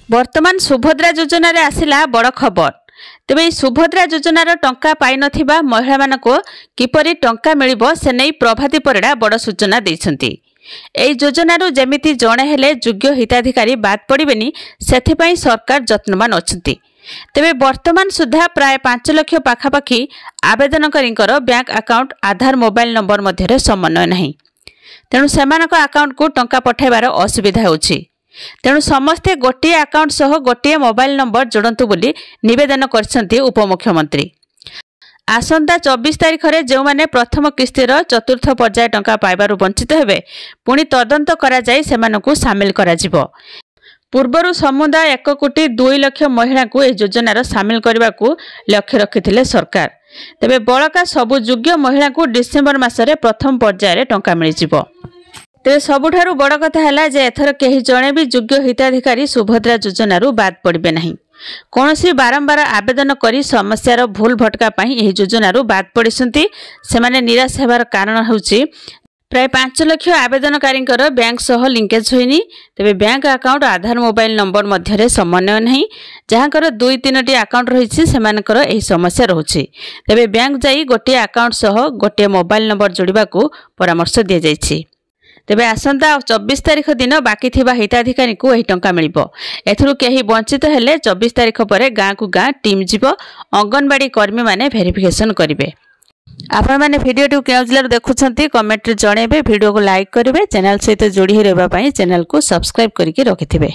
वर्तमान सुभद्रा योजना रे आसिला बड़ खबर। तेबे सुभद्रा योजनार टंका पाई नथिबा महिला मानको किपरि टंका मिलिबो से नै प्रभाती परिडा बड़ सूचना दैछन्ती। एई योजनारू जेमिति जणे हेले योग्य हिताधिकारी बाद पड़िबेनी सेथिपई सरकार यत्नवान अछन्ती। तेबे वर्तमान सुधा प्राय 5 लाख पाखापाखी आवेदनकारींकर बैंक अकाउंट आधार मोबाइल नंबर मध्यरे समन्वय नाही। तेणु सेमानक अकाउंट को टंका पठाइबार असुविधा होछि। तेणु समस्ते गोटे अकाउंट सह गोटे मोबाइल नंबर जोड़ंतु बोली निवेदन करछन्ती उपमुख्यमंत्री। आसंता 24 तारिख रे जो माने प्रथम किस्तीर चतुर्थ पर्याय टंका पाइबारु वंचित हेबे पुणी तदंत करा जाय सेमानकु शामिल करा जिवो। पूर्वरु समुदाय 1 कोटी 2 लाख महिला को ए योजनार शामिल करने को लक्ष्य रखिथिले सरकार। तेबे बळका सबु योग्य महिला को डिसेंबर मासरे प्रथम पर्याय रे टंका मिल जिवो। तेबे सबुठारु बड़ कथा हैला जे एथर केही जणे भी योग्य हिताधिकारी सुभद्रा योजनारू बाद पड़िबे नाही। कोनोसी बारंबार आवेदन करी समस्यार भूल भटका पई एही योजनारू बाद पड़िसंती। सेमाने निराश हेबार कारण होउची प्राय 5 लाख आवेदनकारींकर बैंक सह लिंकेज होइनी। तेबे बैंक अकाउंट आधार मोबाइल नंबर मध्यरे समन्वय नहीं। जहाँकर 2-3टी अकाउंट रही सेमानकर एही समस्या रहुछि। तेबे बैंक जाई गोटे अकाउंट सह गोटे मोबाइल नंबर जोड़िबा को परामर्श दिया जाइछि। तेबे आसंता 24 तारिख दिन बाकी थिबा हिताधिकारी को एही टंका मिलिबो। एथुरु केही वंचित हेले 24 तारिख परे गाँ को गाँ टीम जिवो। अंगनवाड़ी कर्मी माने वेरिफिकेशन करिवे। आपण माने वीडियो केउ जिल्लार देखुछंती कमेंट रे जणेबे। वीडियो को लाइक करिवे। चैनल सहित जोड़ी रहबा पई चैनल को सब्सक्राइब करिके रखिथिबे।